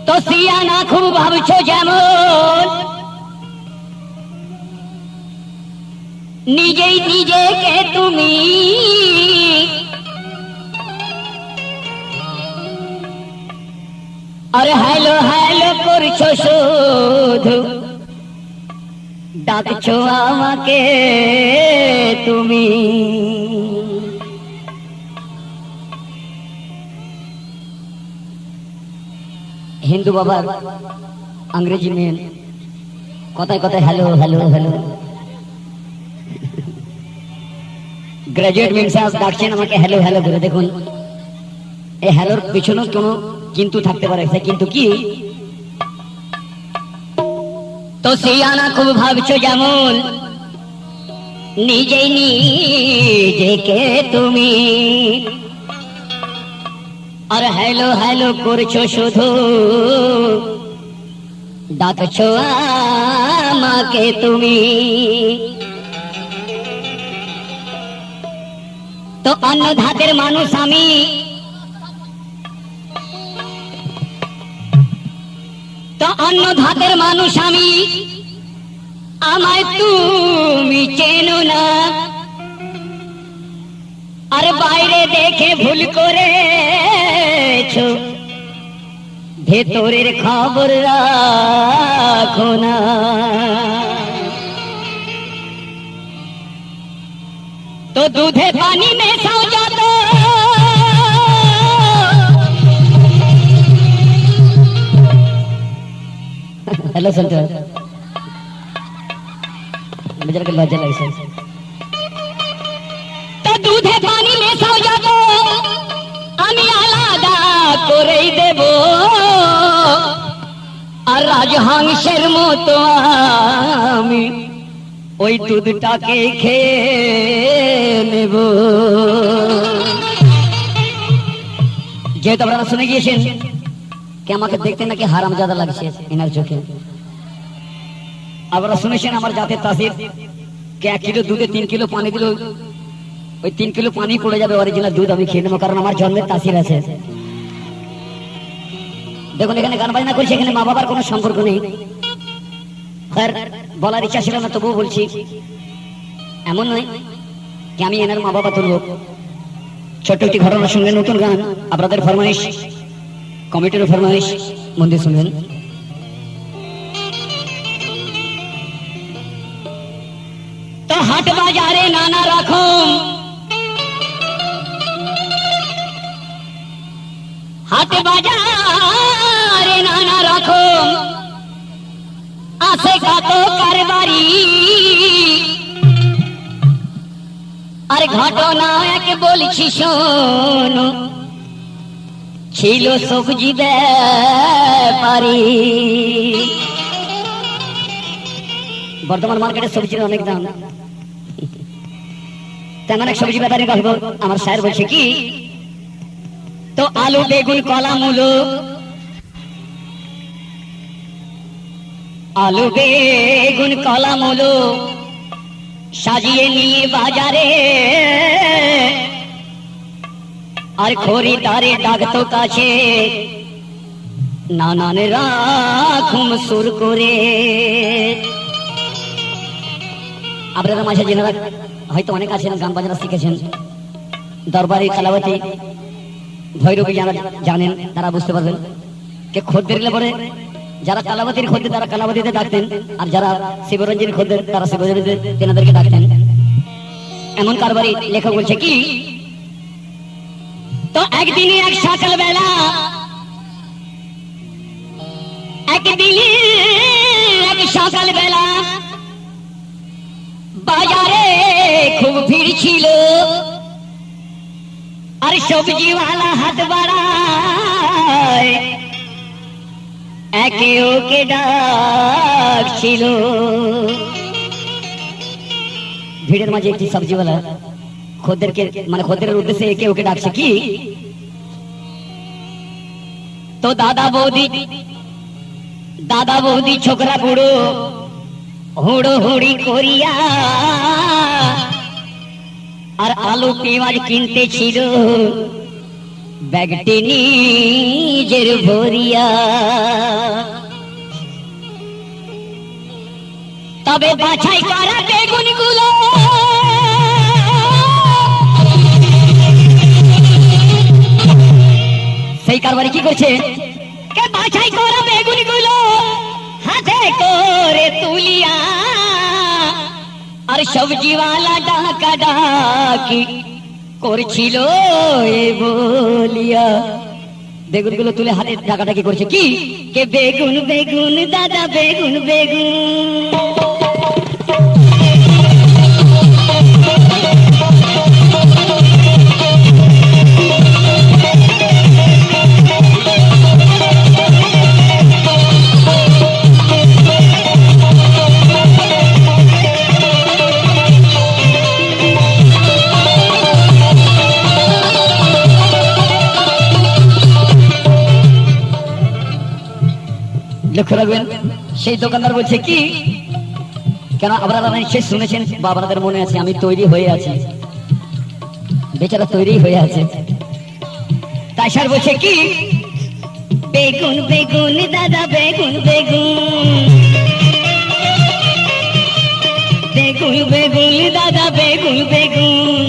তো সিয়ানা খুব ভাবছো যেমন নিজেই নিজেকে তুমি আরে হ্যালো হ্যালো করছো শুধু ডাকছো আমাকে তুমি হিন্দু বাবার अंग्रेजी में কথায় কথায় হ্যালো হ্যালো হ্যালো গ্রাজুয়েট মেন্সাস ডাকছেন আমাকে হ্যালো হ্যালো করে দেখুন এই হ্যালোর পিছনে কোনো কিন্তু থাকতে পারে কিন্তু কি তো সিয়ানা খুব ভাবছো যেমন নিজেই নিজেকে তুমি আর হ্যালো হ্যালো করছো শুধু ডাকছো আমাকে তুমি তো অন্য ধাতের মানুষ আমি তো অন্য ধাতের মানুষ আমি আমায় তুমি চেনো না আর বাইরে দেখে ভুল করেছো ভেতরের খবর রাখো না তো দুধে পানি মেশাও যত हेलो सेंटर बेचारा के लज्जा লাগছে তো দুধে পানি মেশাও যাব আমি আলাদা করেই দেব আর রাজহংসের মতো আমি ওই দুধটাকে খেয়ে নেব যেহেতু আপনারা শুনে গিয়েছেন কে আমাকে দেখতে নাকি হারামজাদা লাগছে এনার চোখে আপনারা শুনেছেন আমার জাতের তাসির কে 1 কিলো দুধে 3 কিলো পানি দিল ওই 3 কিলো পানি পড়ে যাবে অরিজিনাল দুধ আমি খেয়ে নেবো কারণ আমার জন্মের তাসির আছে দেখুন এখানে গান বাজনা করছি এখানে মা বাবার কোনো সম্পর্ক নেই বলার ইচ্ছা ছিল না তবুও বলছি এমন নয় যে আমি এনার মা বাবা তুলব ছোট্ট একটি ঘটনার সঙ্গে নতুন গান আপনাদের ফরমাইশ কমিটির ফরমাইশ মন দিয়ে শুনবেন তো হাট বাজারে নানা রকম হাট বাজারে নানা রকম আছে কত কারবারি আর ঘটনা এক বলছি শোনো ছিল সবজি ব্যাপারী বর্তমান মার্কেটে সবজির অনেক দাম তেমন এক সবজি ব্যাপারী গল্প আমার স্যার বলছে কি তো আলু বেগুন কলা মূলো আলু বেগুন কলা মূলো সাজিয়ে নিয়ে বাজারে আর খরিদারে ডাকতো কাছে নানান রাখুম সুর করে আপনারা মাঝে জেনারা হয়তো অনেক আছেন গান বাজনা শিখেছেন দরবারি কালাবতী ভৈরবী যারা জানেন তারা বুঝতে পারবেন কে খদ্দের এলে পরে যারা কালাবতীর খদ্দের তারা কালাবতীতে ডাকতেন আর যারা শিবরঞ্জনের খদ্দের তারা শিবরঞ্জনীতে তেনাদেরকে ডাকতেন এমন কারবারি লেখক বলছে কি তো একদিনই এক সকাল বেলা একদিনই এক সকাল বেলা বাজারে খুব ভিড় ছিল আর সবজিওয়ালা হাত বাড়ায় একে ওকে ডাকছিল ভিড়ের মাঝে একটি সবজিওয়ালা খদ্দেরকে মানে খদ্দের উদ্দেশ্যে একে ওকে ডাকছে কি তো দাদা বৌদি ছোকরা বুড়ো হুড়োহুড়ি করিয়া আর আলু পেঁয়াজ কিনতে ছিল ব্যাগটি নিজের ভরিয়া, তবে বাছাই করা বেগুনগুলো সেই কারবারে কি করছে, কে বাছাই করা বেগুনগুলো হাতে করে তুলিয়া, আর সবজিওয়ালা ডাকা ডাকি করছিল এ বলিয়া। বেগুনগুলো তুলে হাতে ডাকাডাকি করছে কি, কে বেগুন বেগুন দাদা বেগুন বেগুন। লক্ষ্য রাখবেন, সেই দোকানদার বলছে কি, কেন আপনারা নিশ্চয়ই শুনেছেন বা আপনাদের মনে আছে, আমি তৈরি হয়ে আছি, বেচারা তৈরি হয়ে আছে। তাই স্যার বলছে কি, বেগুন বেগুন দাদা বেগুন বেগুন, বেগুন বেগুন দাদা বেগুন বেগুন।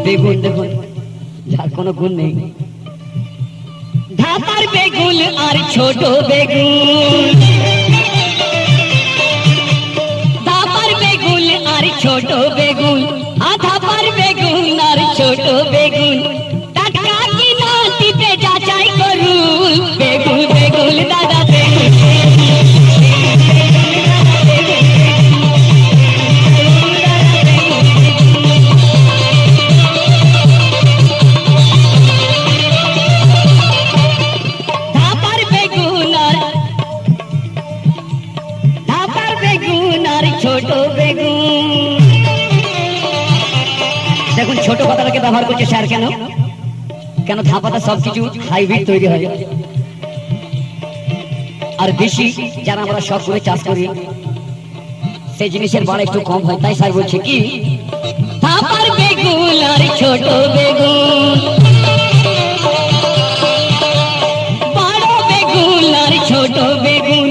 বেগুন দেখুন, যার কোনো গুণ নেই, ধাপার বেগুন আর ছোট বেগুন, ধাপার বেগুন আর ছোট বেগুন, ধাপার বেগুন আর ছোট বেগুন, টাটকা কি না টিপে যাচাই করুন, বেগুন বেগুন দাদা বেগুন। দেখুন ছোট কথাটাকে ব্যবহার করছে স্যার, কেন কেন ধাপাতে সবকিছু হাইব্রিড তৈরি হয়, আর বেশি যারা আমরা শখ করে চাষ করি সেই জিনিসের বাড়া একটু কম হয়। তাই স্যার বলছে কি, ধাপার বেগুন আর ছোট বেগুন, বড় বেগুন আর ছোট বেগুন,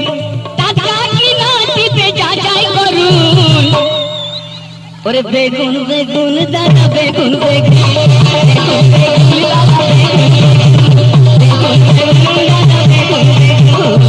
টাটকা কি না টিপে যাচাই করুন, ওরে বেগুন বেগুন দাদা বেগুন বেগুন, বেগুন বেগুন দাদা বেগুন বেগুন, বেগুন দাদা বেগুন বেগুন।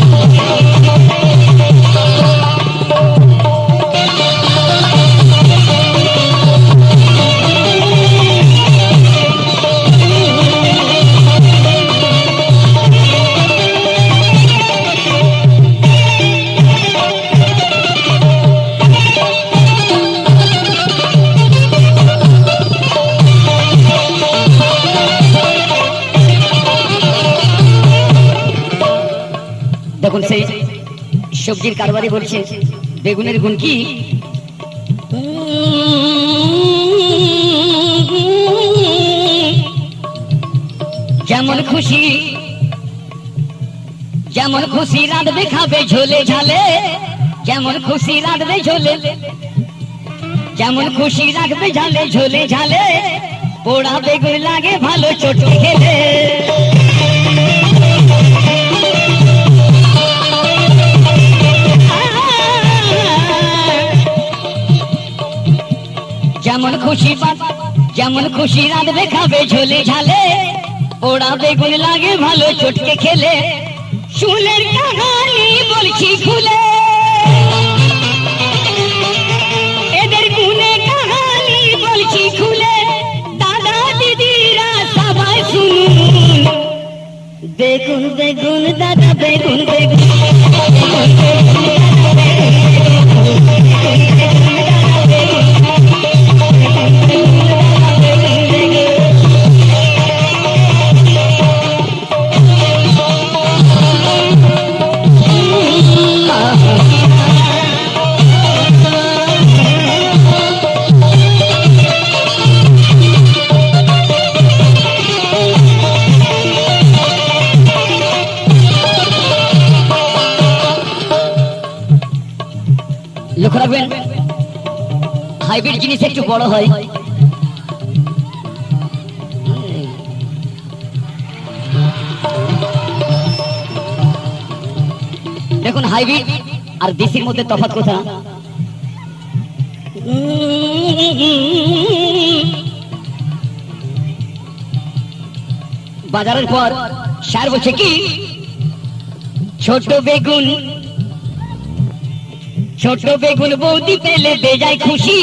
দেখুন সেই সবজির কারবারি বলছে বেগুনের গুণ কি, যেমন খুশি যেমন খুশি রাঁধবে খাবে ঝোলে ঝালে, যেমন খুশি রাঁধবে ঝোলে, যেমন খুশি রাখবে ঝালে ঝোলে ঝালে, পোড়া বেগুন লাগে ভালো চটকে খেলে। যেমন খুশি যেমন খুশি রাঁধবে খাবে ঝোলে ঝালে, পোড়া বেগুন লাগে ভালো চটকে খেলে। শুনের কাহানি বলছি খুলে, এদের গুণে কাহানি বলছি খুলে, দাদা দিদিরা সবাই শুনুন, বেগুন বেগুন দাদা বেগুন বেগুন, বেগুন বেগুন দাদা বেগুন বেগুন। লক্ষ্য রাখবেন, হাইব্রিড জিনিস একটু বড় হয়, দেখুন হাইব্রিড আর দেশির মধ্যে তফাৎ কথা। বাজারের পর স্যার বলছে কি, ছোট বেগুন বৌদি পেলে বেজায় খুশি,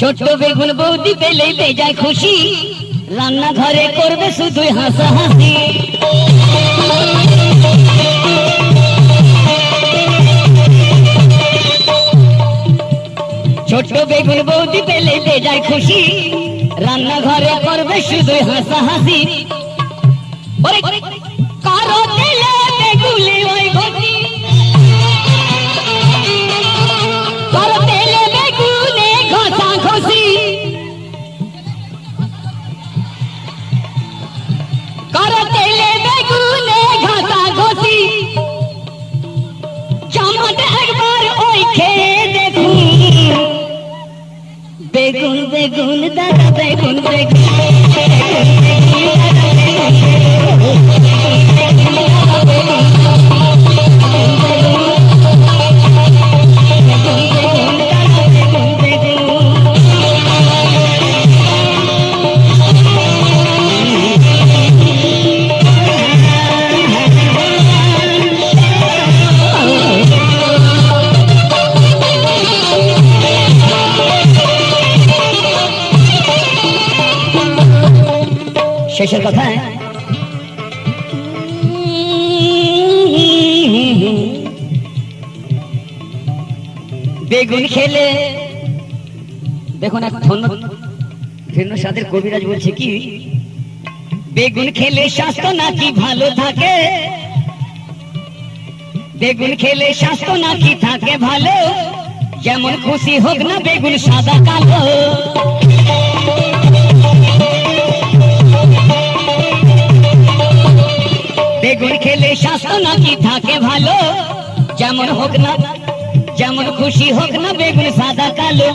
ছোট বেগুন বৌদি পেলে বেজায় খুশি, রান্নাঘরে করবে শুধুই হাসাহাসি। ছোট বেগুন বৌদি পেলে বেজায় খুশি, রান্নাঘরে করবে শুধুই হাসাহাসি। কারো তেলে বেগুনে ওই ঘটি, কারো তেলে বেগুনে ঘষা ঘষি, কারো তেলে বেগুনে ঘষা ঘষি। জামাটা একবার ওই খেয়ে দেখুন, বেগুন বেগুন দাদা বেগুন বেগুন শেষের কথায় বেগুন খেলে দেখুন এক ভিন্ন স্বাদের কবিরাজ বলছে কি, বেগুন খেলে স্বাস্থ্য নাকি ভালো থাকে, বেগুন খেলে স্বাস্থ্য নাকি থাকে ভালো, যেমন খুশি হোক না বেগুন সাদা কালো। বেগুন খেলে স্বাস্থ্য নাকি থাকে ভালো, যেমন হোক না যেমন খুশি হোক না বেগুন সাদা কালো।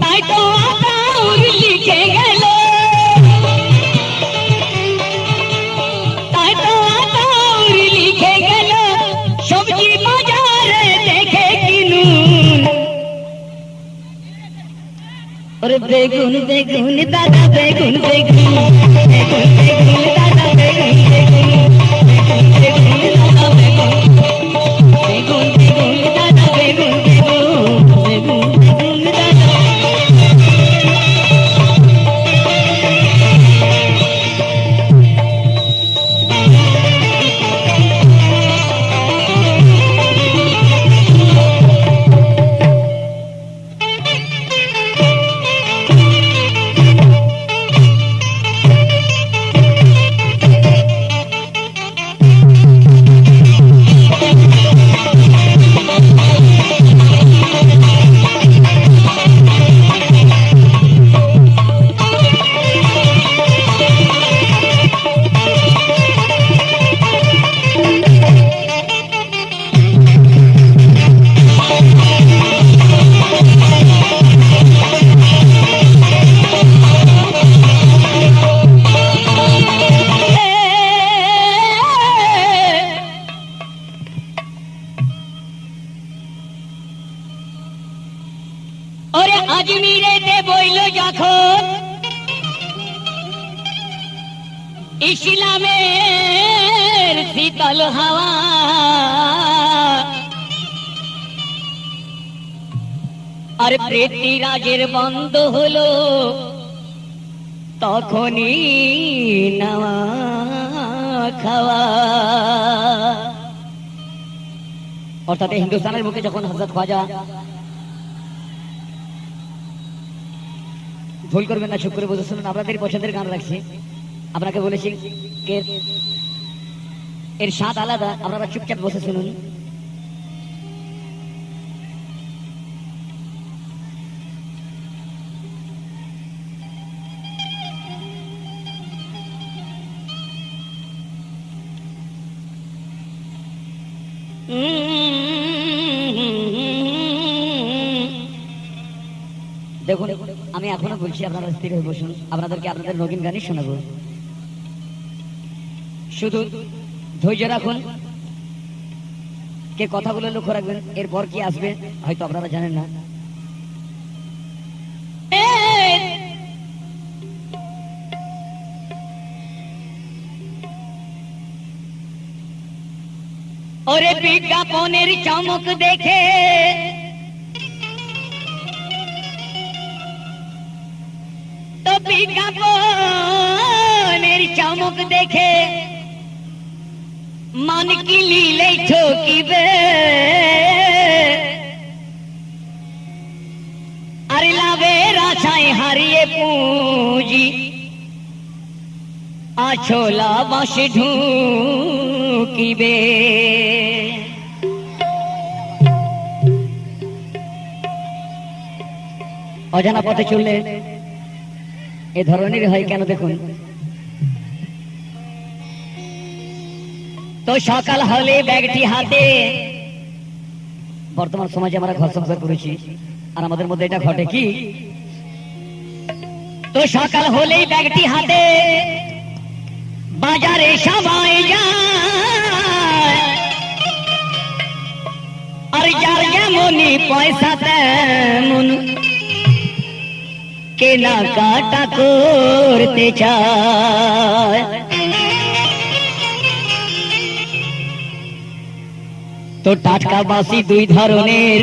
তাই তো আতাউর লিখে গেল, তাই তো আতাউর লিখে গেল, সবজি বাজারে দেখে কিনুন। ওরে বেগুন বেগুন দাদা বেগুন বেগুন বেগুন বেগুন দাদা বেগুন বেগুন আজমিরেতে বইল যখন ইসলামের শীতল হাওয়া, আর পৃথ্বীরাজের বন্ধ হলো তখনই নাওয়া খাওয়া। অর্থাৎ হিন্দুস্তানের বুকে যখন হযরত খাজা, ভুল করবেন না, চুপ করে বসে শুনুন, আপনাদের পছন্দের গান রাখছি। আপনাকে বলেছি এর স্বাদ আলাদা, আপনারা চুপচাপ বসে শুনুন। দেখুন আমি এখনো বলছি, আপনারা স্থির হয়ে বসুন, আপনাদেরকে আপনাদের নগিন গানই শোনাবো, শুধু ধৈর্য রাখুন। কে কথাগুলো লক্ষ্য রাখবেন, এরপর কি আসবে হয়তো আপনারা জানেন না। ওরে বিজ্ঞাপনের চমক দেখে তো বিজ্ঞাপনের চমক দেখে মান কি লীলে ঠকিবে, আর লাভের আশায় হারিয়ে পুঁজি আছোলা বাসে ঢুকিবে। অজানা পথে চললে এ ধরনের হয় কেন দেখুন তো। সকাল হলে ব্যাগটি হাতে, বর্তমান সমাজে আমরা ঘর সংসার করেছি আর আমাদের মধ্যে এটা ঘটে কি, তো সকাল হলেই ব্যাগটি হাতে বাজারে সবাই যায়, আর যার যেমনই পয়সা তেমন কেনাকাটা করতে চায়। তো টাটকা বাসি দুই ধরনের,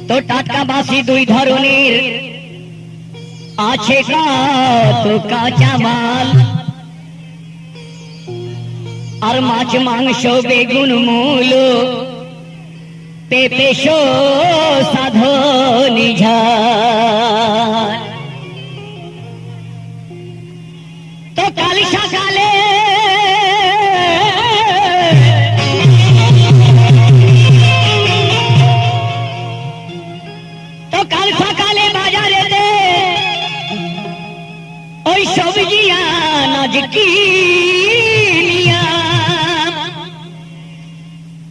তো টাটকা বাসি দুই ধরনের আছে কত কাঁচা মাল, আর মাছ মাংস বেগুন মূলো পেঁপে সাধনি ঝাল। তো কাল সকালে বাজারে ওই সবজি আনাজ কিনিয়া,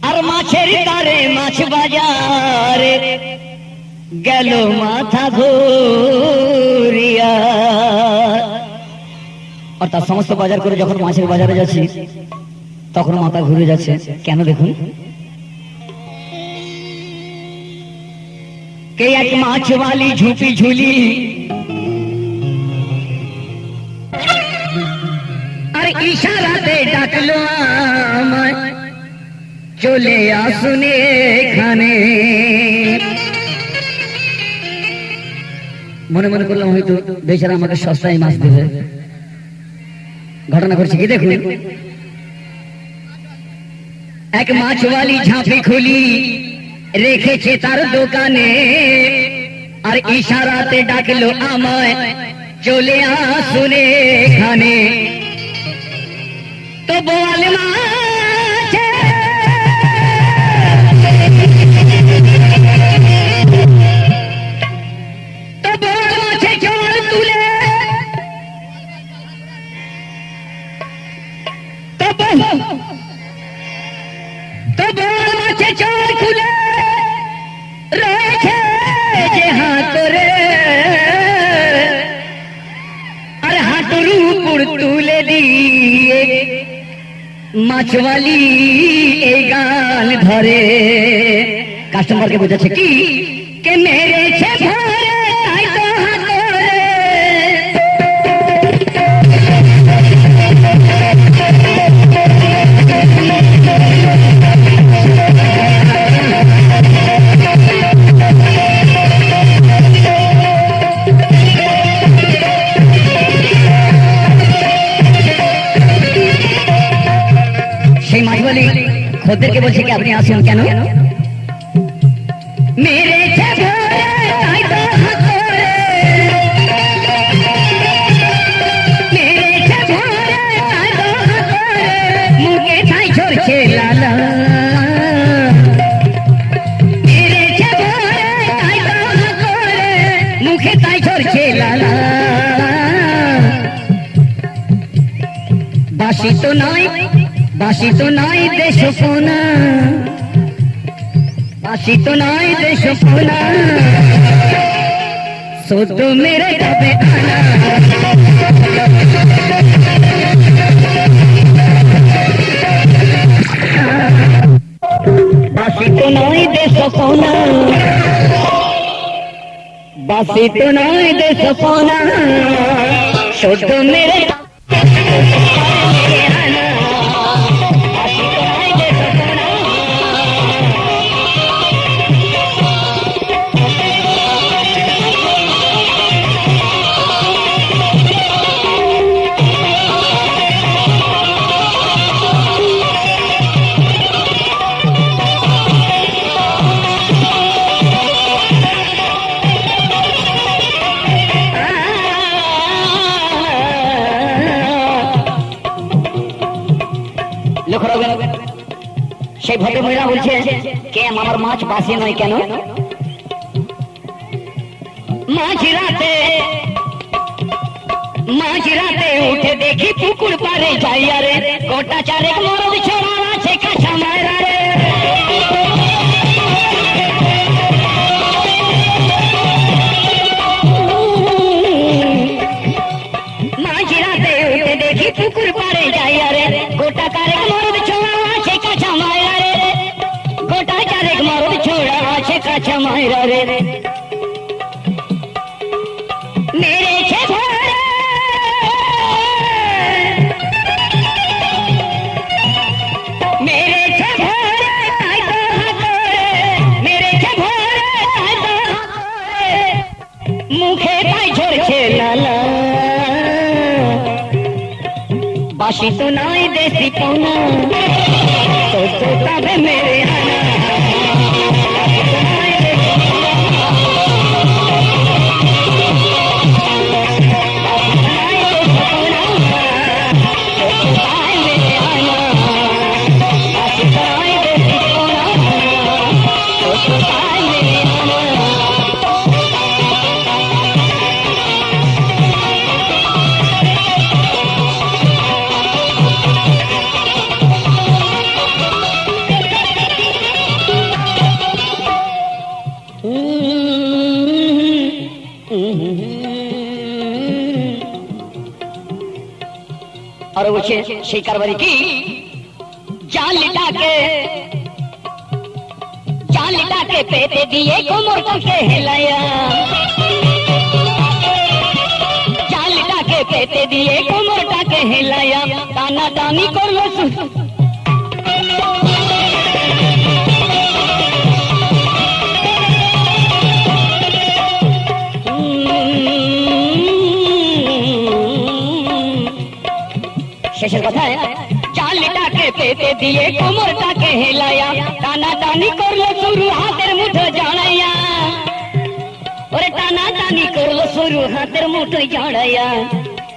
আর মাছের তারে মাছ বাজারে গেল মাথা ঘুরিয়া। অর্থাৎ সমস্ত বাজার করে যখন মাছের বাজারে যাচ্ছি তখন মাথা ঘুরে যাচ্ছে কেন দেখুন। কে এক মাছওয়ালি ঝুপি ঝুলি আর ইশারাতে ডাকলো আমায় চলে আসুন এখানে। মনে মনে করলাম হয়তো বেচারা আমাকে সস্তায় মাছ দেবে। ঘটনা করছে কি দেখুন, এক মাছওয়ালি ঝাঁপি খুলি রেখেছে তার দোকানে, আর ইশারাতে ডাকলো আমায় চলে আসুন এখানে। তো বোয়াল মাছ তো বোয়াল মাছে জল তুলে তো বোয়াল মাছে জল খুলে রয়েছে যে হাতরে, আর হাঁটুর উপর তুলে দিয়ে মাছওয়ালি এই গাল ধরে। কাস্টমারকে বোঝাচ্ছে কি কে মেরেছে ধরে তাই তো হাতরে। সেই মাছওয়ালি খদ্দেরকে বলছে কি আপনি আসুন কেন, মেরেছে ধরে তাই তো হাতরে, মেরেছে ধরে তাই তো হাতরে, মুখে তাই ঝরছে লালা, মেরেছে ধরে তাই তো হাতরে, মুখে তাই ঝরছে লালা। বাসি তো নয় বাসি তো নয় দেশ সোনা, বাসি তো নয় দেশ সোনা, সদ্য মেরে যাবে আনা। বাসি তো নয় দেশ পোনা, বাসি তো নয় দেশ পোনা, শুদ্ধ মেরে সেই ভদ্র মহিলা বলছে কে আমার মাছ বাসি নয় কেন? মাঝরাতে উঠে দেখি পুকুর পারে যাইয়া রে, গোটা চারেক মরদ ছোড়া আছে কাঁচা মায়েরা রে। মাঝরাতে উঠে দেখি পুকুর পারে যাইয়া রে, গোটা চারেক মরদ ছোড়া আছে কাঁচা মায়েরা রে, গোটা চারেক মরদ ছোড়া আছে কাঁচা মায়েরা রে। মেরেছে ভরে, মেরেছে ভরে তাই তো হাতরে, মেরেছে ভরে তাই তো হাতরে, মুখে তাই ঝরছে লালা। বাসি তো নয় দেশি পোনা, তো তবে মেরে আনা। আর বলছে সেই কারবারি কি জালিটাকে পেতে দিয়ে কোমরটাকে হেলায়া, জালিটাকে পেতে দিয়ে কোমরটাকে হেলায়া, টানা টানি করলো শেষের কথায়, জালটাকে পেতে দিয়ে কোমরটাকে হেলায়া, টানা টানি করলো শুরু হাতের মুঠো জড়াইয়া, ওরে টানা টানি করলো শুরু হাতের মুঠো জড়াইয়া।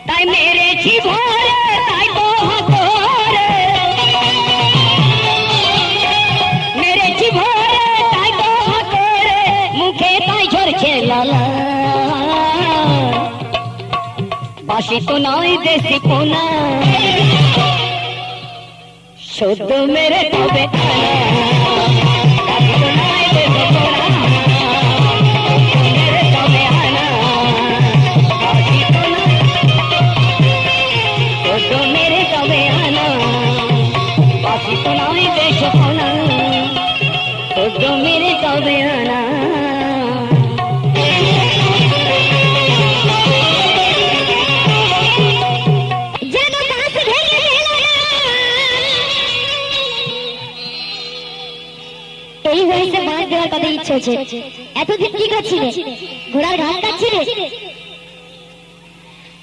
তাই মেরেছি ভরে তাই তো হাতরে, মেরেছি ভরে তাই তো হাতরে, মুখে তাই ঝরছে লালা। বাসি তো নয় দেশি পোনা, শুদ্ধ মেরে তবে মেরে তবে আনা। এই হয়েছে বাঁধ দেওয়ার কথা ইচ্ছে হচ্ছে। এতদিন কি করছিলে? ঘোড়ার ঘাস কাটছিলে?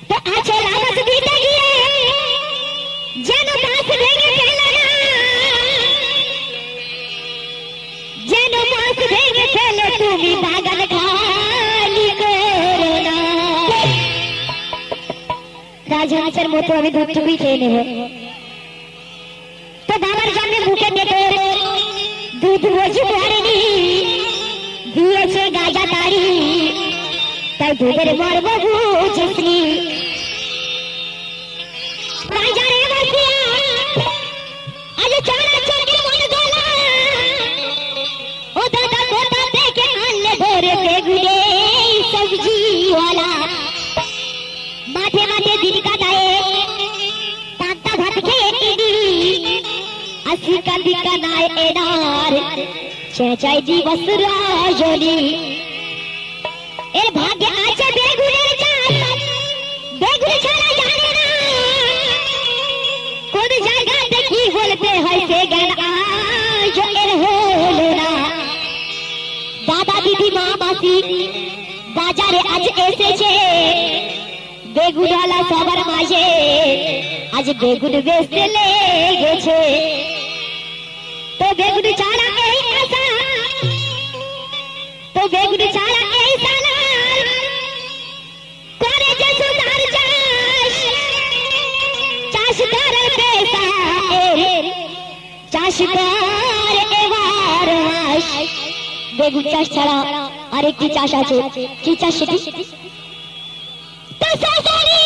তো আছে আবাস দিতে গিয়ে যেন বাঁশ ভেঙে ফেলে না, যেন বাঁশ ভেঙে ফেলে তুমি বাগান খালি করো না। রাজহাঁসের মতো আমি দুধটুকুই খেয়ে নেব। তো বাবার জন্য মুখে নেবে দুধ রোজি ভরেনি, দিয়েছে গাজা তাড়ি, তাই দুধের মর্ম বুঝিসনি। বাজারে বসিয়া আজ চারা চোখের মনে দোলা, ও দাদা কোথা থেকে আনলে ধরে বেগুনে সবজিওয়ালা। মাঠে মাঠে দিন কাটায় পান্তা ভাত খেয়ে টিডি, আসি দিকা দিকা নাই এনার চেঁচাই দিবস রজনী এর ভাগ্যে আছে বেগুনের চাল বেগুন ছাড়া জানে না কোন জায়গাতে কি বলতে হয় সে জ্ঞান আজ এর হলো না দাদা দিদি মা মাসি বাজারে আজ এসেছে বেগুনওয়ালা সবার মাঝে আজ বেগুন বেচতে লেগেছে তো বেগুন ছাড়া এই আশা তো বেগুন ছাড়া এই সালা করে যে সুতার চাষ চাষ করে পেশা চাষ করে এবার মাস বেগুন চাষ ছাড়া আরেকটি চাষ আছে কি চাষ সেটি তো সরকারি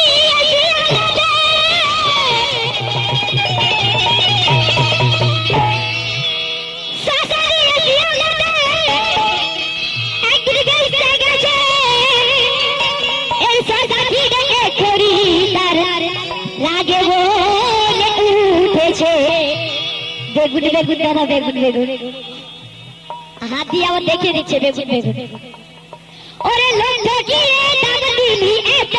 রাগে বলে উঠেছে বেগুন বেগুন দাদা বেগুন বেগুন হাত দিয়ে আবার দেখিয়ে দিচ্ছে বেগুন বেগুন ওরে লোক ঠকিয়ে দাম দিলি এত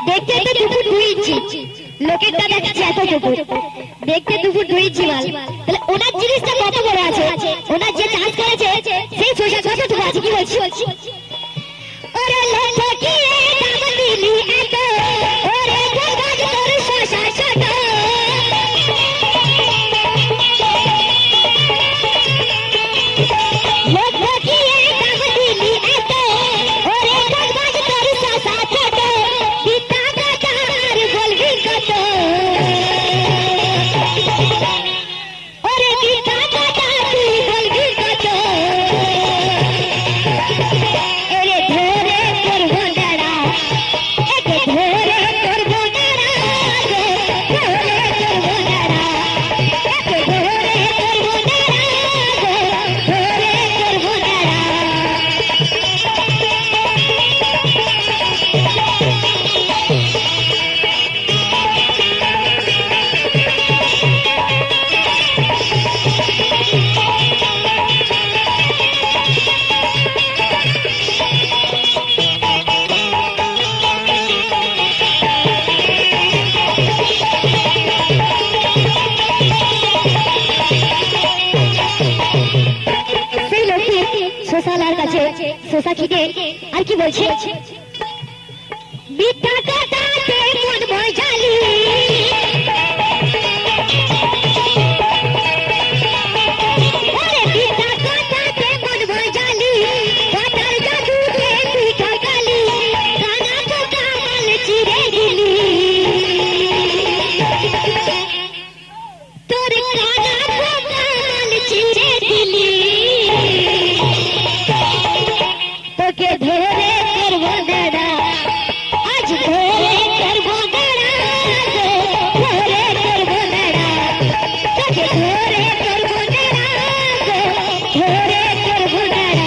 দেখতে তো দুপুর 2 ইঞ্চি লোকেরটা দেখাচ্ছে এত দুপুর দেখতে দুপুর 2 ইঞ্চি মাল তাহলে ওনার জিনিসটা কত বড় আছে ওনার যে চাষ করেছে সেই শসা কতটুকু আছে কি বলছি ওরে লোক কি দাম দিলি এত ওরে গাছ তোর শসা ছোট লোক কি দাম দিলি এত ওরে গাছ তোর শসা ছোট পিতা কাটার বলবি কত ওরে পিতা কাটা তুই বলবি কত এরে ধরে করবো দাঁড়া একে ধরে করবো দাঁড়া ধরে করবো দাঁড়া একে ধরে করবো দাঁড়া ধরে করবো দাঁড়া সেই লোকটি শোষালার কাছে শোষা খিদে আর কি বলছে বিদ্যা কাটাতে মন মজালি ওরে বিদ্যা কাটাতে মন মজালি কাটার জাদুতে তুই ঠকালি কানা পোকা মাল চিরে দিলি তোর কানা পোকা মাল চিরে দিলি তোকে ধরে করবো দাদা আজ ধরে করবো দাদা ধরে করবো দাদা তোকে ধরে করবো দাদা ধরে করবো দাদা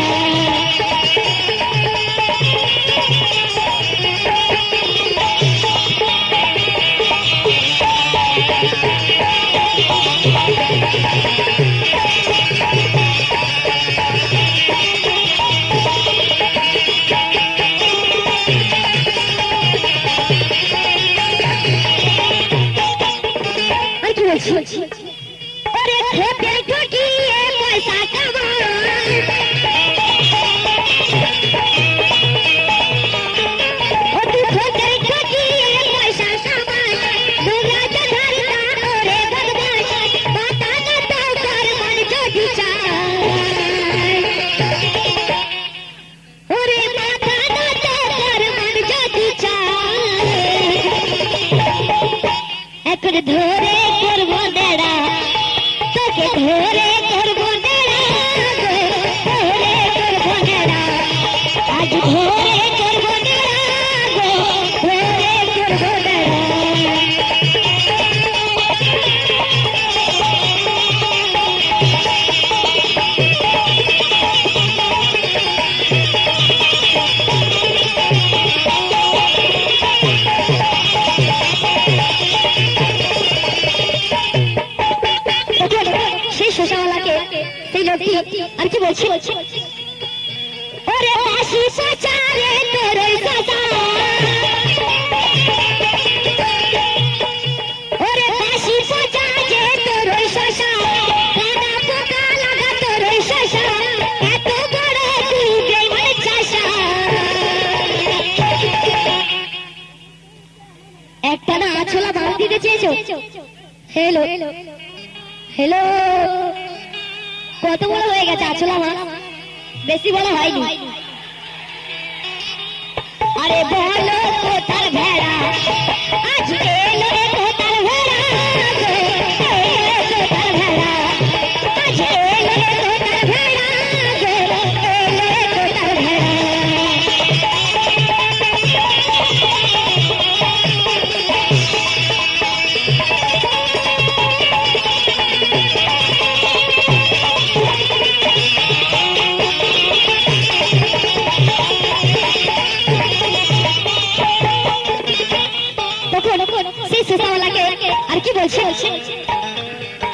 আর কি বলছি ওরে খেপে ঠকিয়ে পয়সা কামাই ও তুই খেপে ঠকিয়ে পয়সা কামাই দুনিয়া ধরতা ওরে ভগবান মাতা না তো কর মন যদি চায় ওরে মাতা না তো কর মন যদি চায় এখন ধরে করবো দাঁড়া তোকে ধরে করবো লোকটি আর কি বলছে ওরে বাসি সাচারে তোর সাজা ওরে বাসি সাজা যে তোর সাজা কানা পোকা লাগা তোর সাজা এত বড় তুই বেমান চাষা একটা না আছলা বাল দিতে চেয়েছো হ্যালো হ্যালো কত বড় হয়ে গেছে আছলা মা বেশি বড় হয়নি আরে বলো কোথার ভেড়া আজ এলো রে কোথার ভেড়া কোথার ভেড়া আজ এলো রে কোথার ভেড়া এলো রে কোথার ভেড়া সেই সুসাওয়ালাকে আর কি বলছে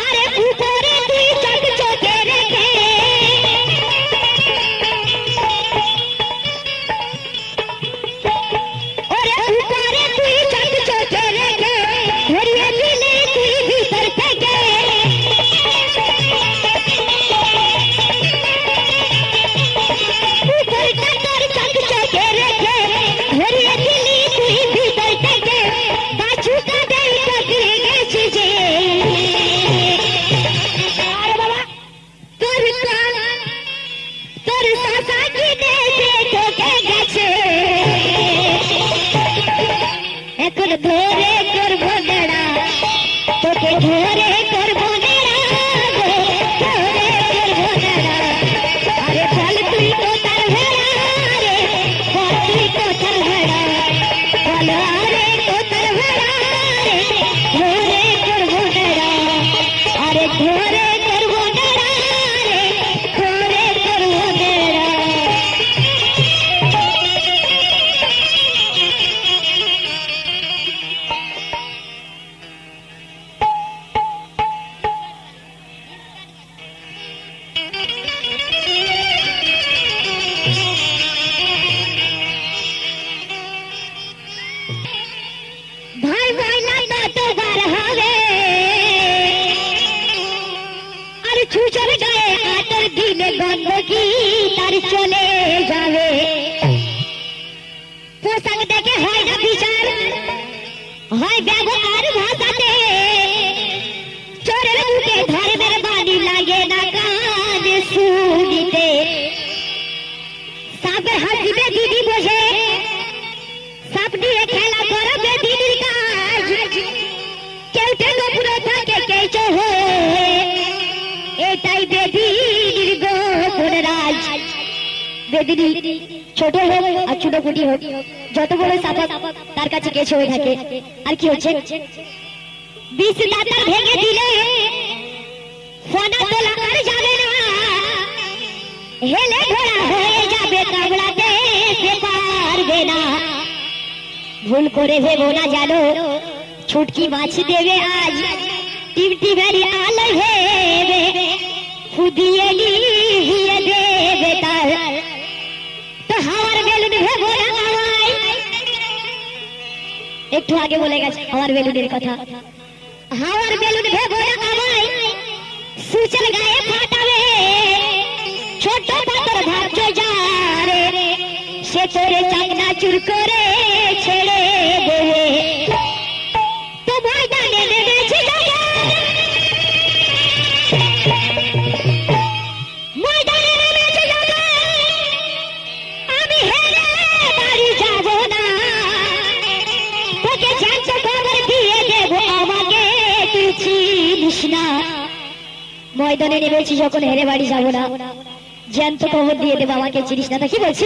আরে উপরে তুই চক চকে রেখে ওরে উপরে তুই চক চকে রেখে ধরিয়ে দিলে তুই ভিতর থেকে উপরটা তোর চক চকে রেখে ধরিয়ে দিলি তুই ভিতর থেকে বাছুটা দেই কাকে গেছি যে আরে বাবা তোর কান তোর সাসা কি দেশে তোকে গেছে এখন ধরে করবো গেড়া তোকে ধরে করবো গেড়া ধরে করবো গেড়া আরে চল তুই কোথার ভেড়া রে বল তুই কোথার ভেড়া বল আরে কোথার ভেড়া রে ধরে করবো গেড়া আরে ধরে করবো গেড়া রে ধরে করবো গেড়া ভাই ময়না ততবার হবে আর ছুচর গায়ে আতর দিলে গন্ধকি তার চলে যাবে পোশাক দেখে হয় না বিচার হয় ব্যবহার ভাষাতে চোরের মুখে ধর্মের বাণী লাগে না কানে শুনিতে সাপের হাসিবে দিদি বসে সাপ নিয়ে খেলা করবে দিদির কাজ কেউ কেউ পুরো থাকে কেঁচো হয়ে এটাই বেদিনীর গোপন রাজ বেদিনী ছোট হোক আর ছোট ফুটি হোক যত বড় সাপ তার কাছে কেঁচো হয়ে থাকে আর কি হচ্ছে বিষ দাঁতা ভেঙে দিলে ফনা তোলা আর যাবে না হেলে ঘোড়া হয়ে যাবে কামড়াতে সে পারবে না ভুল করে ভেবো না জানো ছুটকি মাছ দেবে আজ টিপটি ভেরি আলো ভেবে ফুদিয়ে লিয়ে দেবে তার তো হাওয়ার বেলুন ভেবো না আমায় একটু আগে বলে গেছে হাওয়ার বেলুনের কথা হাওয়ার বেলুন ভেবো না আমায় সুচল গায়ে ফাটাবে ছোট পাথর ভাবছো যারে সে তোরে চাকনা চুর করে ছেড়ে দেবে তো ময়দানে নেমেছি ময়দানে নেমেছি আমি হেরে বাড়ি যাব না তোকে জানতে খবর দিয়ে দেব আমাকে তুই চিনিস না ময়দানে নেমেছি যখন হেরে বাড়ি যাব না জ্যান্ত খবর দিয়ে দেব আমাকে চিনিস না কি বলছি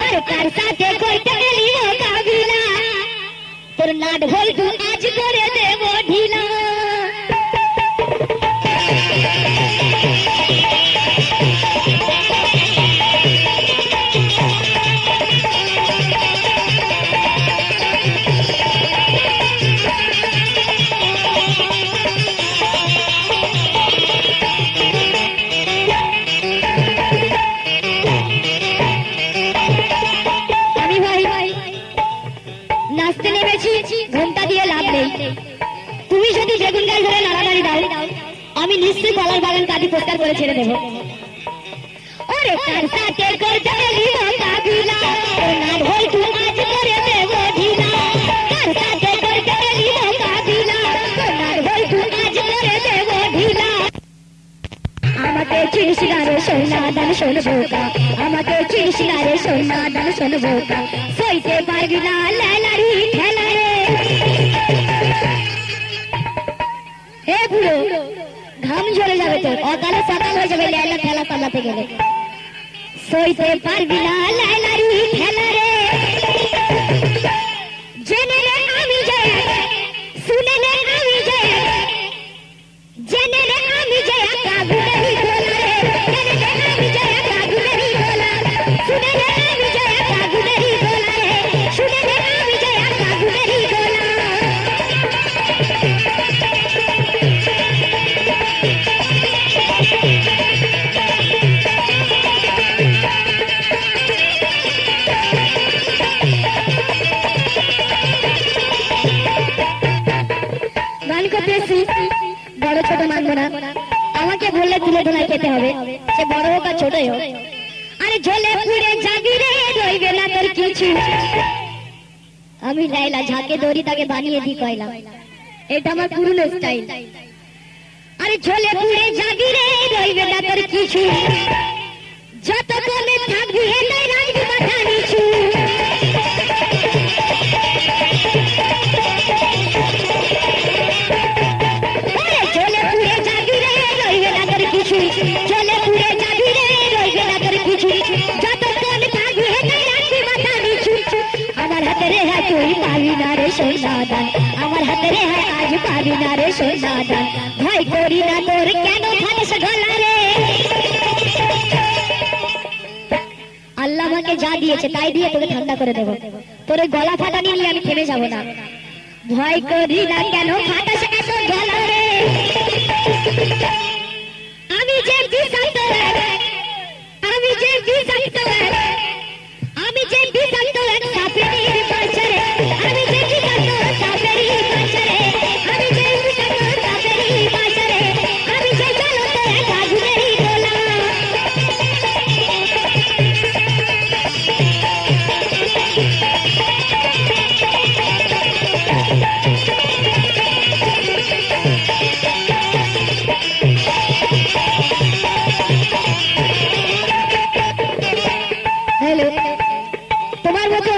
আরে কার সাথে কইতে গেলি মোকাবিলা তোর নাট ভোল তু আজ করে দেব ঢিলা নাচতে নেমেছি, ঘোমটা দিয়ে লাভ নেই। তুমি যদি বেগুন গাছ ধরে নাড়ানাড়ি দাও, আমি নিশ্চয়ই কলার বাগান কাটি পরিষ্কার করে ছেড়ে দেবো। ওরে কার সাথে করতে এলি মোকাবিলা, না ভয় তুই আজ করে দেবো ঢিলা। কার সাথে করতে এলি মোকাবিলা, না ভয় তুই আজ করে দেবো ঢিলা। আমাকে চিনিস না রে সোনা দান শোনবো কা, আমাকে চিনিস না রে সোনা দান শোনবো কা। সইতে পারবি না লেলারি ঠেলা রে। হে বুড়ো, ঘাম ঝরে যাবে তোর, অকালে সকাল হয়ে যাবে লেলা ঠেলা সামলাতে গেলে। সইতে পারবি না লেলারি ঠেলা রে। জেনে রে আমি যে, শুনে রে আমি যে, জেনে রে আমি যে কাগুনেরি গোলা রে। জেনে রে আমি যে কাগুনেরি গোলা, শুনে রে আমি যে কাগুনেরি গোলা রে। শুনে রে আমি যে কাগুনেরি গোলা। গান করতে এসেছি, বড় ছোট মানবো না। আমাকে বললে তুলে ধোলাই খেতে হবে, সে বড় হোক আর ছোটই হোক। আরে জ্বলে পুড়ে যাবি রে, রইবে না তোর কিছু। আমি লাইলা ঝাঁকে দড়ি তাকে বানিয়ে দি কয়লা, এটা আমার পুরনো স্টাইল। আরে জ্বলে পুড়ে যাবি রে, রইবে না তোর কিছু। যত কমে থাকবি হেটাই রাখবি মাথা নিচু। চলে পুড়ে যাবি রে, রইবে না তোর কিছু। চলে পুড়ে যাবি রে, রইবে না তোর কিছু। যতক্ষণ থাকবি হেটাই রাখবি মাথা নিচু। আমার হাতে রে হ্যাঁ তুই পাবি না রে সোনা দান, আমার হাতে রে হ্যাঁ আজ পাবি না রে সোনা দান। ভয় করি না তোর কেন ফাটিস গলা রে। আল্লাহ আমাকে যা দিয়েছে তাই দিয়ে তোকে ঠান্ডা করে দেবো। তোর ওই গলা ফাটানি নিয়ে আমি থেমে যাবো না। ভয় করি না কেন ফাটাস এত গলা রে। আমি যে বিষাক্ত, আমি যে বিষাক্ত, আমি যে বিষাক্ত এক সাপের বাচ্চা রে। আমি যে বিষাক্ত সাপের বাচ্চা রে। আমি যে বিষাক্ত সাপের বাচ্চা রে। আমি যে জ্বলন্ত এক আগুনের গোলা। হ্যালো, তোমার মতো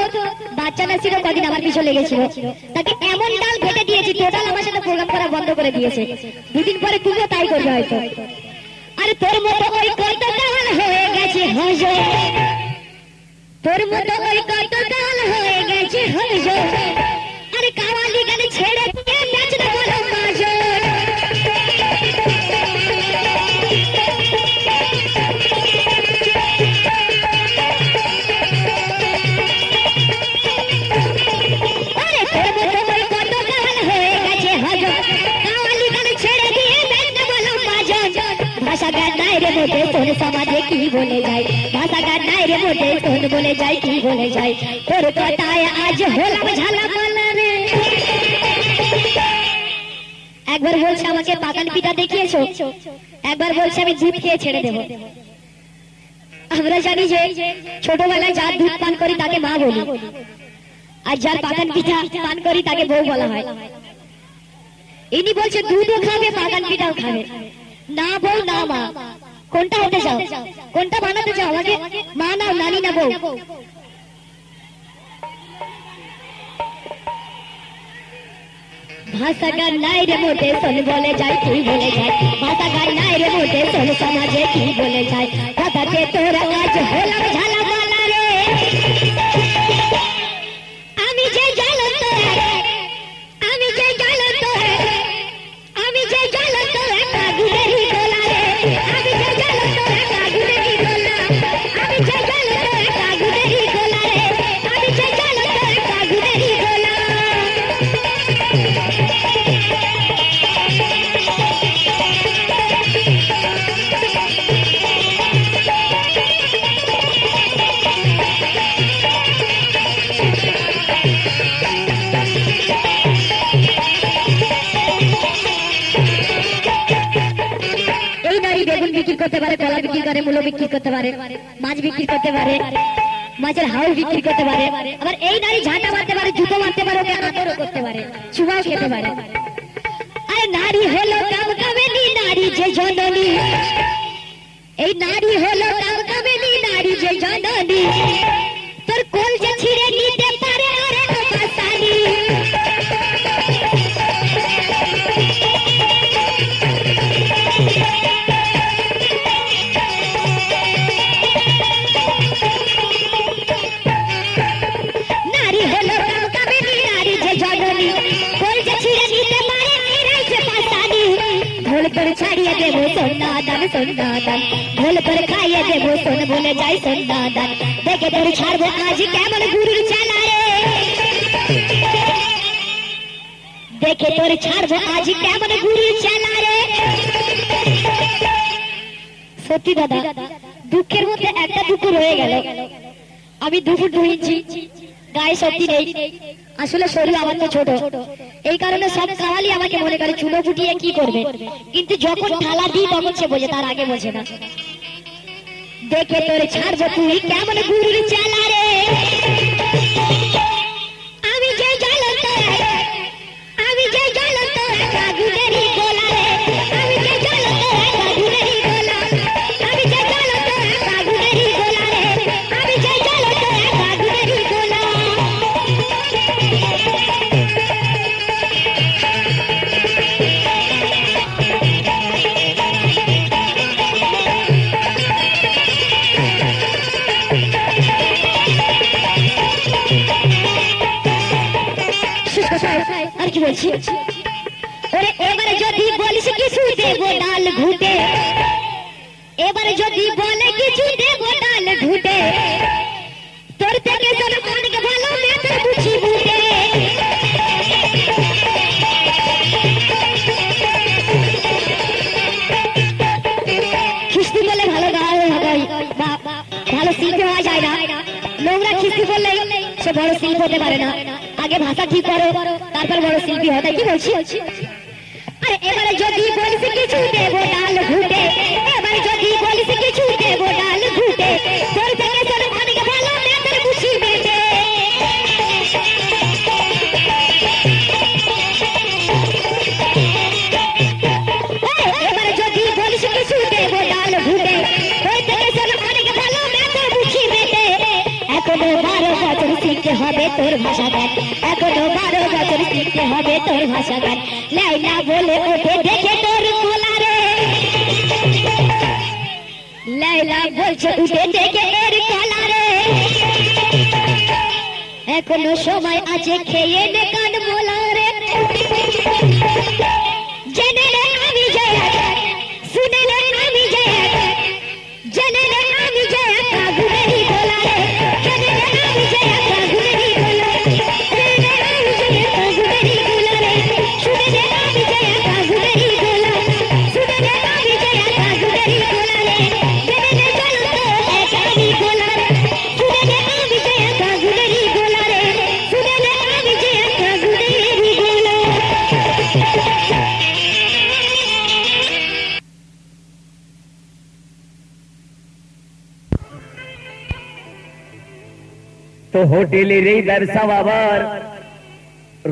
বাচ্চা নাসিরও কদিন আমার পিছনে লেগেছিল, তাকে এমন ডাল ভেটে দিয়েছি টোটাল আমার সাথে প্রোগ্রাম করা বন্ধ করে দিয়েছে। দুদিন পরে তুমিও তাই করবে হয়তো। আরে তোর মতো ওই কত ডাল হয়ে গেছে হজর, তোর মতো ওই কত ডাল হয়ে গেছে হজর। আরে কাওয়ালি গানে ছেড়ে দিয়ে নাচ না বলো মাজর। ভাষা গান নাই রে মোটে তোর সমাজে কি বলে যায়, ভাষা গান নাই রে মোটে তোর বলে যায় কি বলে যায়। তোর কথায় আজ হলাম ঝালা পালা রে। একবার বলছে আমাকে পাকান পিঠা দেখিয়েছো, একবার বলছে আমি দুধ খেয়ে ছেড়ে দেবো। আমরা জানি যে ছোটবেলায় যার দুধ পান করি তাকে মা বলি, আর যার পাকান পিঠা পান করি তাকে বউ বলা হয়। ইনি বলছে দুধও খাবে পাকান পিঠাও খাবে, না বউ না মা। কোনটা হতে চাও, কোনটা বানাতে চাও? আমাকে মা না নানি না বউ? ভাষা গান নাই রে মোটে শোন বলে যায় কি বলে যায়, ভাষা গান নাই রে মোটে শোন সমাজে কি বলে যায়। কথাতে তোরা আজ হলাম ঝালা মালা রে। আমি যে জ্বালন্ত, আমি যে জ্বালন্ত, আমি যে জ্বালন্ত এক আগুনেরই গোলা রে। আমি যে জ্বালন্ত এক আগুনেরই গোলা, আমি যে জ্বালন্ত এক আগুনেরই গোলা রে। আমি যে জ্বালন্ত এক আগুনেরই গোলা। বিক্রি করতে পারে, কলা বিক্রি করে, মূলো বিক্রি করতে পারে, মাছ বিক্রি করতে পারে, মাছের হাউস বিক্রি করতে পারে। আবার এই নারী ঝাঁটা মারতে পারে, জুতো মারতে পারে, ওকে আদরও করতে পারে, চুবাও খেতে পারে। আরে নারী হলো কামকামিনী, নারী যে জননী, এই নারী হলো কামকামিনী, নারী যে জননী, তোর কোল যে ছিঁড়ে নিতে পারে আরে বাসানি। নারী হলো কামকামিনী, নারী যে জননী, কোল যে ছিঁড়ে নিতে পারে আরে বাসানি। ঢোল করে ছাড়িয়ে দেবো সোনাদান সোনাদান, ঢোল করে খাইয়ে দেবো সোন বলে যাই সোনাদান। দেখে তোর ছাড়বো আজ কেমন গুরুর চালা রে, দেখে তোর ছাড়বো আজ কেমন গুরুর চালা রে। সত্যি দাদা, দুঃখের মধ্যে একটা দুঃখ রয়ে গেল, আমি 2 ফুট 2 ইঞ্চি, গায়ে শক্তি নেই, আসলে শরীর আমার তো ছোট, এই কারণে সব কাওয়ালি আমাকে মনে করে চুলো ফুটিয়ে কি করবে, কিন্তু যখন ঠালা দিই তখন সে বোঝে, তার আগে বোঝে না। দেখে তোর ছাড়বো তুই কেমন গুরুর চালা রে, আমি যে জ্বলন্ত, আমি যে জ্বলন্ত আগুনেরই গোলা রে, আমি যে জ্বলন্ত আগুনেরই গোলা, আমি যে জ্বলন্ত আগুনেরই গোলা রে, আমি যে জ্বলন্ত আগুনেরই গোলা। আর কি বলছি, ওরে এবারে যদি বলিস কিছু দেবো ডাল ঘুটে, এবারে যদি বলে কিছু দেবো ডাল ঘুটে, তোর থেকে তোর অনেক ভালো মেয়ে বুঝি বুটে। খিস্তি বলে ভালো ভালো শিল্পী হওয়া যায় না, নোংরা খিস্তি বললে সে বড় শিল্প হতে পারে না। আগে ভাষা ঠিক করো, তারপর বড় শিল্পী হয়, তাই কি বলছি। আরে এবারে যদি বলিস কিছু দেবো ডাল ঘুটে, এবারে যদি বলিস কিছু দেবো ডাল ঘুটে, তোর থেকে তোর অনেক ভালো মেয়েদের বুঝি বেটে। এবারে যদি বলিস কিছু দেবো ডাল ঘুটে, তোর থেকে তোর অনেক ভালো মেয়েদের বুঝি বেটে। এখনো 12 বছর শিখতে হবে তোর ভাষা গান, এখনো 12 বছর শিখতে হবে তোর ভাষা গান। লাইলা বলে ওঠে দেখে তোর কোলা রে, লাইলা বলছে উঠে দেখে এর কোলা রে। এখনো সময় আছে খেয়ে নে কান মোলা রে, জেনে নে আমি জয়, শুনে নে আমি জয়, জেনে নে আমি জয় কাগুনেরই গোলা রে, জেনে নে আমি জয় কাগুনেরই গোলা, জেনে নে আমি জয় কাগুনেরই গোলা রে, শুনে নে আমি জয় কাগুনেরই গোলা, শুনে নে আমি জয় কাগুনেরই গোলা রে, জেনে নে জ্বলন্ত একানি গোলা রে, শুনে নে আমি জয় কাগুনেরই গোলা রে, শুনে নে আমি জয় কাগুনেরই গোলা। তো হোটেলের এই ব্যবসা আবার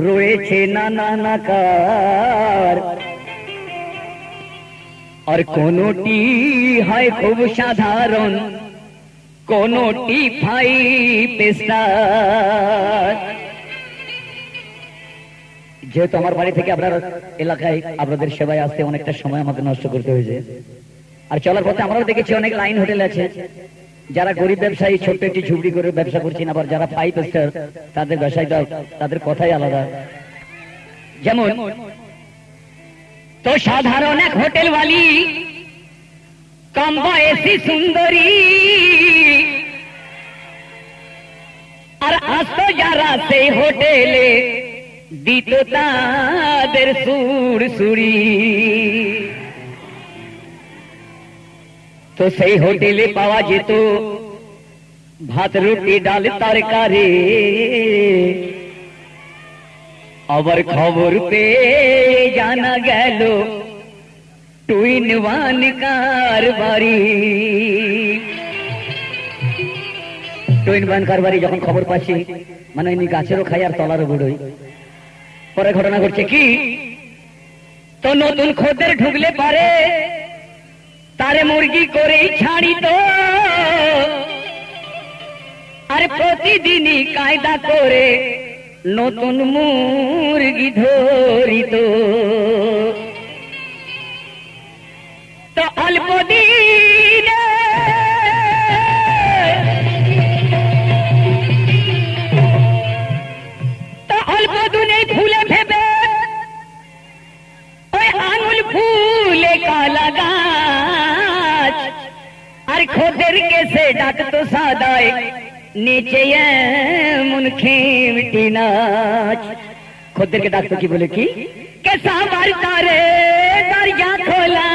রয়েছে নানা নাকার, আর কোনটি হয় খুব সাধারণ, কোনটি 5 স্টার। যেহেতু আমার বাড়ি থেকে আপনার এলাকায় আপনাদের সেবায় আসতে অনেকটা সময় আমাকে নষ্ট করতে হয়েছে, আর চলার পথে আমরাও দেখেছি অনেক লাইন হোটেল আছে, যারা গরিব ব্যবসায়ী ছোট্ট একটি ঝুপড়ি করে ব্যবসা করছেন, আবার যারা 5 স্টার তাদের ব্যবসায়টা তাদের কথাই আলাদা। যেমন তো সাধারণ এক হোটেলওয়ালি কম বয়সী সুন্দরী, আর আসতো যারা সেই হোটেলে দিত তাদের সুরসুরি। তো সেই হোটেলে পাওয়া যেত ভাত রুটি ডাল তরকারি, আবার খবর পেয়ে জানা গেল টুইন ওয়ান কারবারি টুইন ওয়ান কারবারি যখন খবর পাচ্ছি মানে এমনি গাছেরও খাই আর তলারও বুড়োই পরে ঘটনা ঘটছে কি তো নতুন খদ্দের ঢুকলে পারে তারে মুরগি করেই ছাড়ি তো আর প্রতিদিনই কায়দা করে নতুন মুরগি ধরিত তো অল্প দিনে তো অল্প দিনে ফুলে ভেবে ওই আঙুল ফুলে কালা গাছ আর খোদের কেসে ডাকতো সাদায় নিচে এমন খেমটি নাচ খোদেরকে ডাকতো কি বলে কি কেসা বারতা রে দরজা খোলা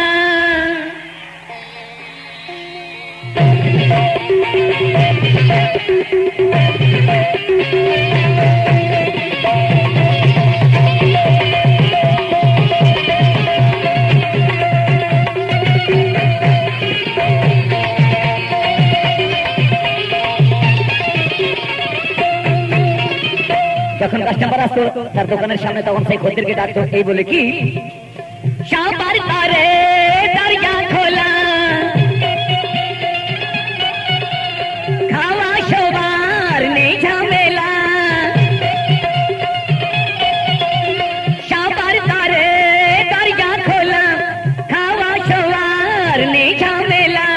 যখন কাস্টমার আসতো তার দোকানের সামনে তখন সেই খদ্দেরকে ডাকতো এই বলে কি সাবার তারে দরজা খোলা খাওয়া সবার নেই ঝামেলা সাবার তারে দরজা খোলা খাওয়া সবার নেই ঝামেলা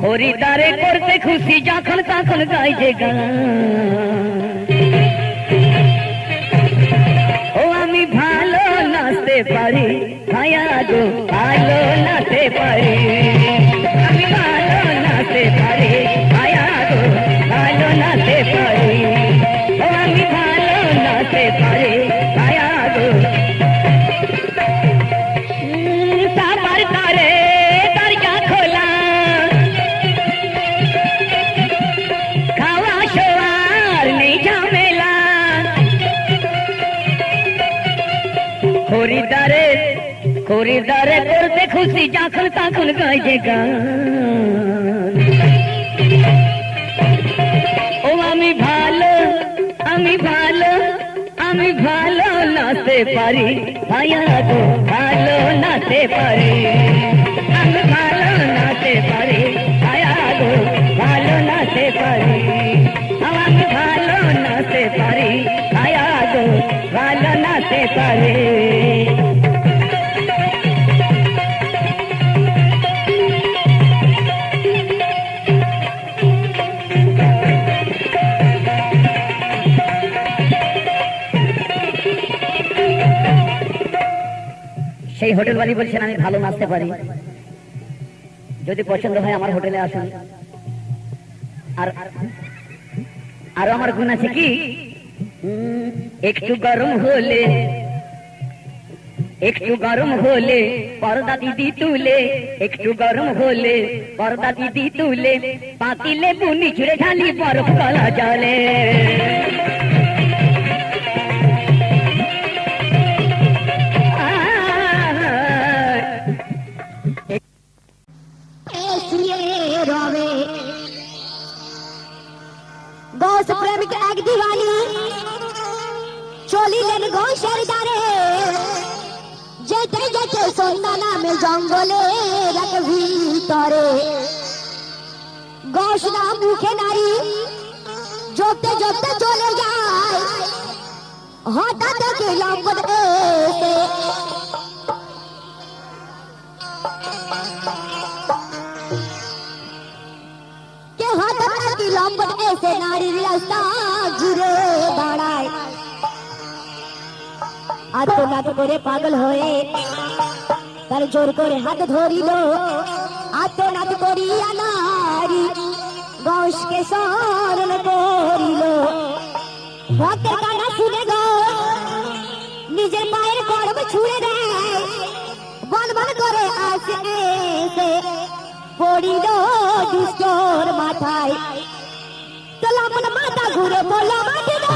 খরিদারে করতে খুশি যখন তখন গাইছে গান ও আমি ভালো নাচতে পারি ভাইয়া গো ভালো নাচতে পারি আমি ভালো নাচতে পারি ভাইয়া গো ভালো নাচতে পারি ও আমি ভালো নাচতে পারি ভাইয়া গো সাবার তারে দরজা খোলা খাওয়া শোয়ার নেই ঝামেলা খরিদারে করতে খুশি যখন তখন গাইছে গান ও আমি ভালো নাচতে পারি ভাইয়া গো ভালো নাচতে পারি আমি ভালো নাচতে পারি ভাইয়া গো ভালো নাচতে পারি আমি ভালো নাচতে পারি ভাইয়া গো ভালো নাচতে পারি সেই হোটেলওয়ালি বলছেন আমি ভালো নাচতে পারি যদি পছন্দ হয় আমার হোটেলে আসুন আর আরো আমার গুণ আছে কি একটু গরম হলে পর্দা দিদি তুলে একটু গরম হলে পর্দা দিদি তুলে পাতিলে বুনি ছুড়ে ঢালি বরফ গলা জলে গৌস প্রেমিক এক দিওয়ানি চলিলেন গৌসের দ্বারে যেতে যেতে সন্ধ্যা নামে জঙ্গলে এক ভিতরে গৌস না মুখে নারী জপতে জপতে চলে যায় হঠাৎ দেখে লম্বন এসে লম্বন এসে নারীর রাস্তা ঘুরে দাঁড়ায় আত্মনাদ করে পাগল হয়ে তার জোর করে হাত ধরিল আত্মনাদ করিয়া নারী গৌসকে স্মরণ করিল ভক্তের কান্না শুনে গো নিজের পায়ের গর্ব ছুঁড়ে দেয় বন বন করে আসে এসে পড়িল দুষ্টর মাথায় তো লম্বন মাথা ঘুরে পড়ল মাটিতে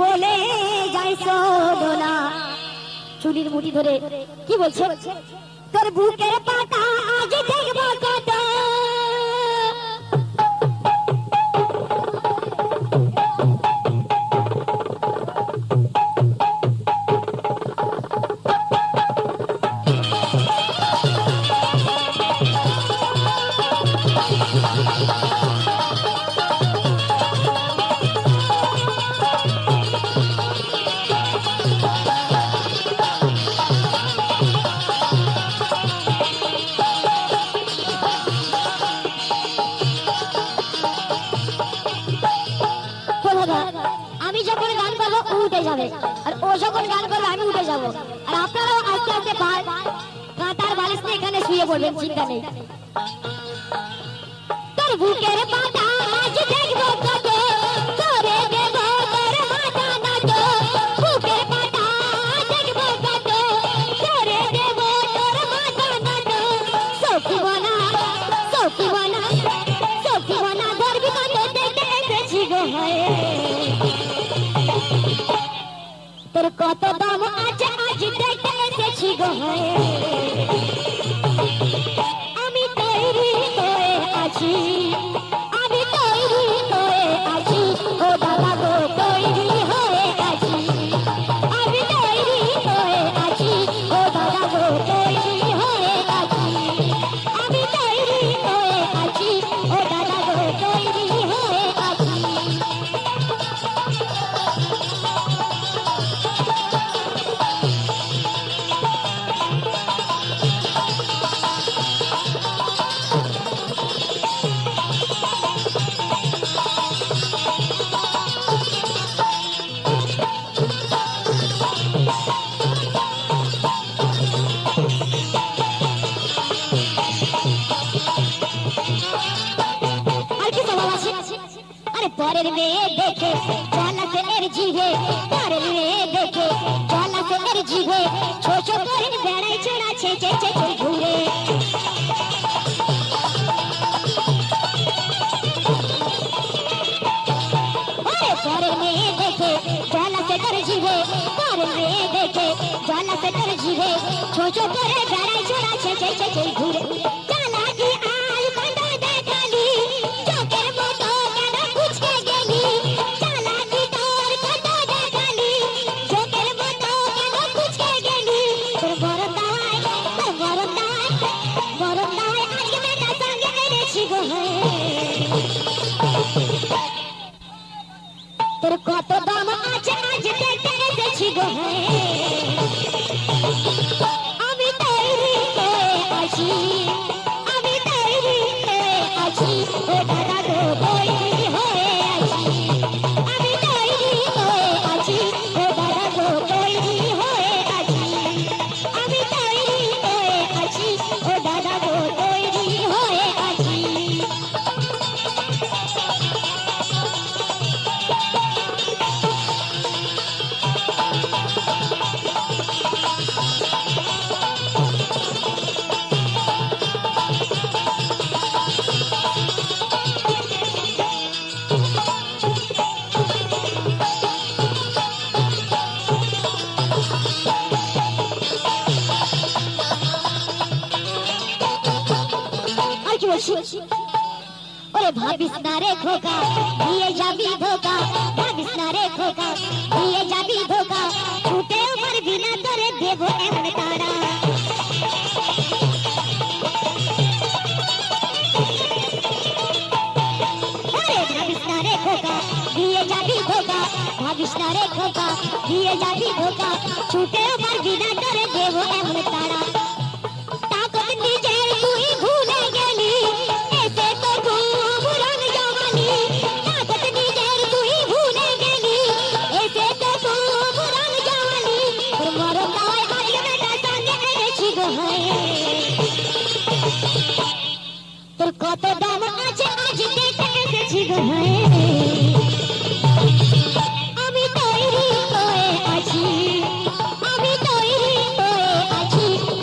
বলে যাই শোনো না। চুলির মুঠি ধরে কি বলছে, তোর বুকের পাতা আজ দেখবো কত। আমি যখন গান করবো ও উঠে যাবে, আর ও যখন গান করবে আমি উঠে যাবো, আর আপনারাও আস্তে আস্তে কাঁটার বালিশ নিয়ে এখানে শুয়ে পড়বেন, চিন্তা নেই। তোর বুকের পাতা আজ দেখবো কত, করে দেবো তোর মাথা নাচ। বুকের পাতা দেখবো কত, করে দেবো তোর মাথা নাচ। সখী বনা সখী বনা সখী বনা ধরবি কত, দেখতে এসেছি গো হয়ে। তোর কত দাম আছে আজ দেখতে এসেছি গো হয়ে। আমি তৈরি হয়ে আছি, আমি তৈরি হয়ে আছি, ও দাদা গো তৈরি হয়ে আছি। আমি তৈরি হয়ে আছি, ও দাদা গো তৈরি হয়ে আছি। আমি তৈরি হয়ে আছি, ও দাদা গো তৈরি হয়ে আছি। পরের মেয়ে দেখে জলাতে এর জিভে, পরের মেয়ে দেখে জলাতে এর জিভে, ছোট করে বেড়াই চড়াচ্ছে চেঁচে ঘুরে। পরের মেয়ে দেখে জলাতে এর জিভে, পরের মেয়ে দেখে জলাতে এর জিভে, ছোট করে বেড়াই চড়াচ্ছে চেঁচে ঘুরে। চালাকি আল কাঁদা দেখালি, চোখের মতো কেন কুচকে গেলি। চালাকি তোর কাঁদা দেখালি, চোখের মতো কেন কুচকে গেলি। তোর বড় দাওয়ায়, তোর বড় দাওয়ায়, বড় দাওয়ায় আজকে মেয়েটা সঙ্গে এনেছি গো হয়ে। তোর কত দাম আছে আজ দেখতে এসেছি গো হয়ে। আমি তৈরি হয়ে আছি, আমি তৈরি হয়ে আছি, ও দাদা গো তৈরি হয়ে আছি। আমি তৈরি হয়ে আছি, ও দাদা গো তৈরি হয়ে আছি। আমি তৈরি হয়ে আছি, ও দাদা গো তৈরি হয়ে আছি। আর কি বলছি, ওরে ভাবিস না রে খোকা দিয়ে যাবি ধোকা, ভাবিস না রে খোকা দিয়ে যাবি ধোকা, ছুটেও পারবি না তোরে দেবো এমন তারা। ওরে ভাবিস না রে খোকা দিয়ে যাবি ধোকা, ভাবিস না রে খোকা দিয়ে যাবি ধোকা, ছুটেও পারবি না তোরে দেবো এমন তারা। তাকত নিজের তুই ভুলে গেলি, এসে তো খুব রং জমালি। তাকত নিজের তুই ভুলে গেলি, এসে তো খুব রং জমালি। তোর মরণ দাওয়ায় আজকে বেটা সঙ্গে এনেছি গো হয়ে। তোর কত দাম আছে আজ দেখতে এসেছি গো হয়ে। আমি তৈরি হয়ে আছি, আমি তৈরি হয়ে আছি, ও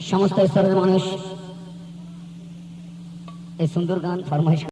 সমস্ত স্তরের মানুষ এই সুন্দর গান ফরমাইশ